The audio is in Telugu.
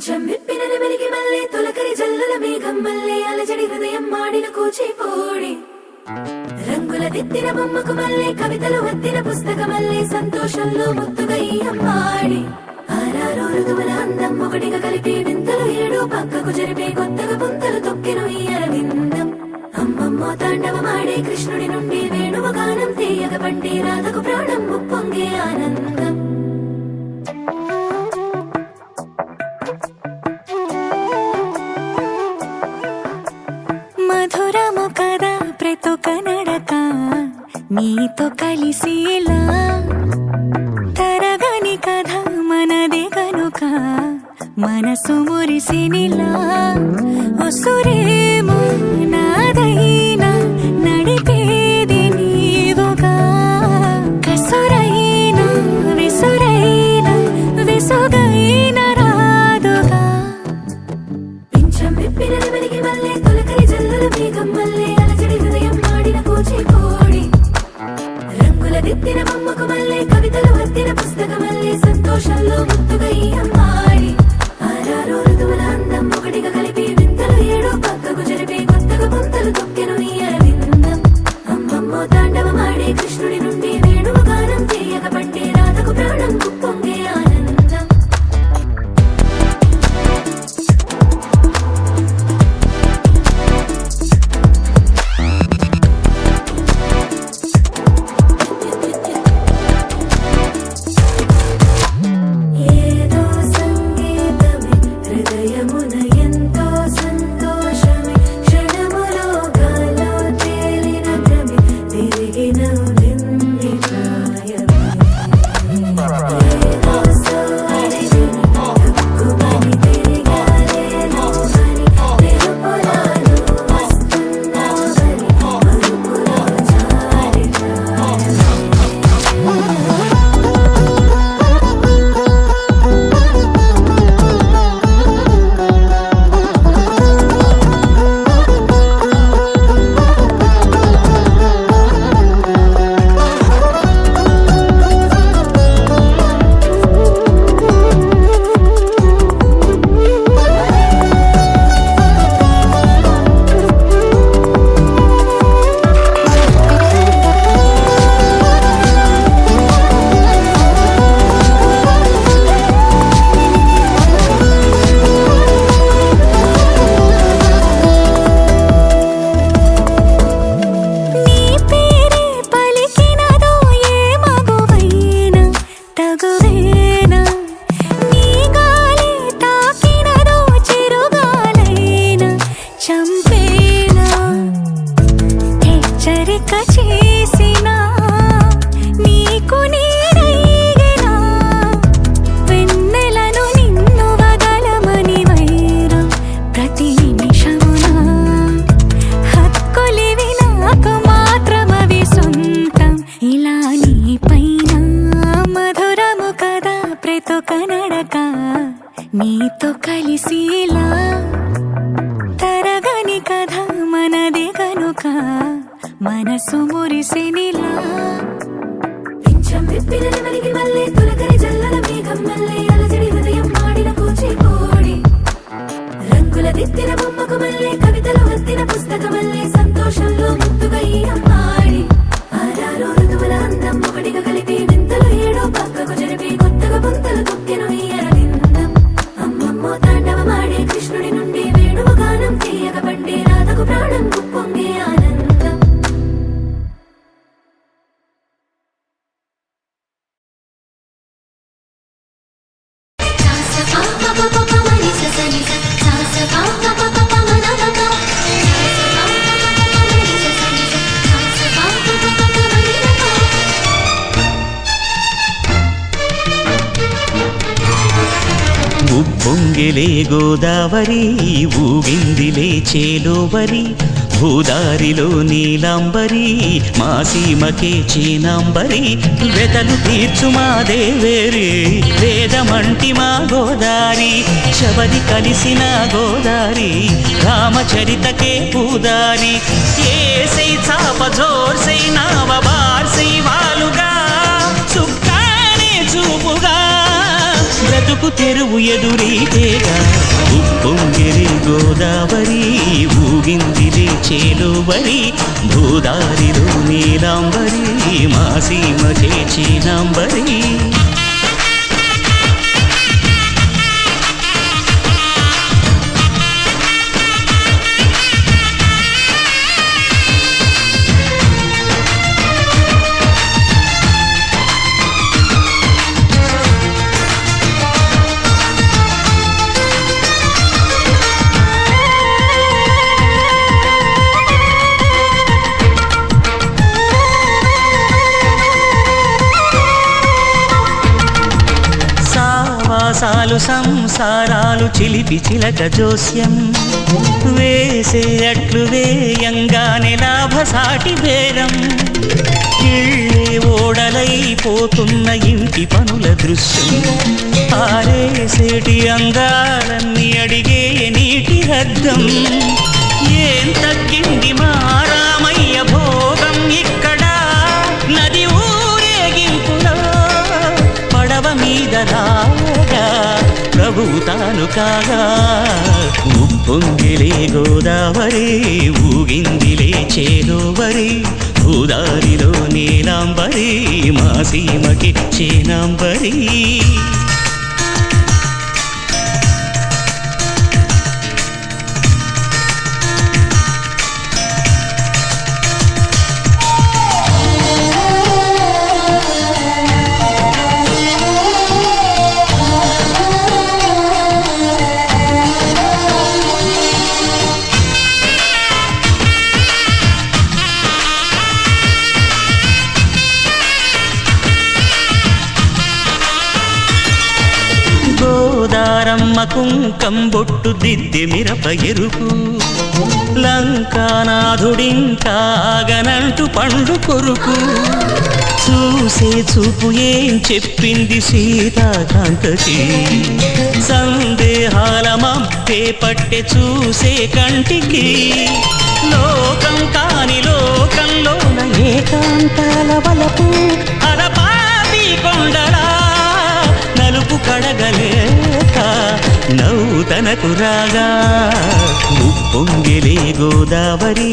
పింఛం విప్పిన నెమలికి మల్లె తొలకరి జల్లుల మేఘం మల్లె అలజడి హృదయం మాడిన కూచిపూడి రంగుల దిద్దిన బొమ్మకు మల్లె కవితలు వద్దిన పుస్తక మల్లె సంతోషంలో ముద్దుగా ఈ అమ్మాడి ఆరారో ఋతువుల అందం ఒకటిగా కలిపి వింతలు ఏడు పక్కకు జరిపే కొత్తగా పుంతలు తొక్కెను ఈ అరవిందం అమ్మమ్మో తాండవమాడే కృష్ణుడి నుండి వేణువ గానం తీయగ పండి రాధకు ప్రాణం ఉప్పొంగే ఆనందం మధురము కదా ప్రతి ఒక్క నడక నీతో కలిసేలా తరగని కథ మనదే కనుక మనసు మురిసినిలా ఉసురేమో నాదైనా నడిపేది నీవుగా కసురైనా విసురైనా విసుగైన రాదుగా పింఛం విప్పిన నెమలికి మల్లె తొలకరి జల్లుల మేఘం మల్లె అలజడి హృదయం మాడిన కూచిపూడి రంగుల దిద్దిన బొమ్మకు మల్లె కవితలు వద్దిన పుస్తక మల్లె సంతోషంలో ముద్దుగా ఈ అమ్మాడి ఆరారో ఋతువుల అందం ఒకటిగా కలిపి వింతలు ఏడు పక్కకు జరిపే కొత్తగా పుంతలు తొక్కెను ఈ అరవిందం అమ్మమ్మో తాండవమాడే కృష్ణుడి నుండి వేణువ గానం తీయగ పండి రాధకు ప్రాణం ఉప్పొంగే ఆనందం ఏదో సంగీతమే హృదయమున ఎంతో సంతోషమే క్షణములో గాలో తేలిన భ్రమే తిరిగి నవ్వింది ప్రాయమే ఏదో సోయని హక్కుమని తిరిగాలేను అని తెలుపులాను వస్తున్నావని మరుపులో జారి ప్రాయమే నీ పేరే పలికినదో ఏ మగువైనా తగువేనా నీ గాలి తాకినదో చిరుగాలైనా చంపేనా హెచ్చరిక చేసినా నీకు నీడైనా వెన్నెలను నిన్ను వదలమని వైరా ప్రతి నిమిషమునా హక్కులివి నాకు మాత్రమవి సొంతం ఇలా నీ పైన మధురము కదా ప్రతి ఒక్క నడక నీతో కలిసేలా తరగని కథ మనదే కనుక మనసు మురిసినిలా పింఛం విప్పిన నెమలికి మల్లె తొలకరి జల్లుల మేఘం మల్లె అలజడి హృదయం మాడిన కూచిపూడి రంగుల దిద్దిన బొమ్మకు మల్లె కవితలు వద్దిన పుస్తక మల్లె సంతోషంలో ముద్దుగా ఈ అమ్మాడి ఆరారో ఋతువుల అందం ఒకటిగా కలిపి వింతలు ఏడో పక్కకు జరిపి కొత్తగా పుంతలు తొక్కెను ఈ అరవిందం అమ్మమ్మో తాండవమాడే కృష్ణుడి నుండి వేణువ గానం తీయగ పండి రాధకు ప్రాణం ఉప్పొంగే ఆనందం ఉప్పొంగిలే గోదావరి ఊగిందిలే చేలోవరి భూదారిలో నీలాంబరి మా సీమకే చీనాంబరి వెతలు తీర్చు మా దేవేరి వేదమంటి మా గోదారి శబరి కలిసిన గోదారి రామచరితకే పూదారి ఏసై చాప జోర్సై నావ బార్సై వాలుగా చుక్కానే చూపుగా బ్రతుకు తెరువు ఎదురీతేగా గోదావరి ఊగిందిలే చేలోవరి భూదారిలో నీలాంబరి మా సీమకే చీనాంబరి సాలు సంసారాలు చిలిపి చిలక జోస్యం వేసే అట్లు వేయంగానే లాభసాటి బేరం ఇళ్ళే ఓడలైపోతున్న ఇంటి పనుల దృశ్యం ఆరేసేటి అందాలన్నీ అడిగే నీటి హద్దం ఏం తగ్గింది మా రామయ్య భోగం ఇక్కడ నది ఊరేగింపులో పడవ మీద రాగా ప్రభువు తాను కాగా ఉప్పొంగిలే గోదావరి ఊగిందిలే చేలోవరి భూదారిలో నీలాంబరి మా సీమకి చేనాంబరి గోదారమ్మ కుంకం బొట్టు దిద్దె మిరప ఎరుపు లంకానాథుడింకాగనంటూ పండు కొరుకు చూసే చూపు ఏం చెప్పింది సీతాకాంతకి సందేహాల మబ్బే పట్టె చూసే కంటికి లోకం కాని లోకంలోన ఏకాంతాల వలపు అరపాపి కొండలా నలుపు కడగలేక నవ్వుతనకు రాగా ఉప్పొంగిలే గోదావరి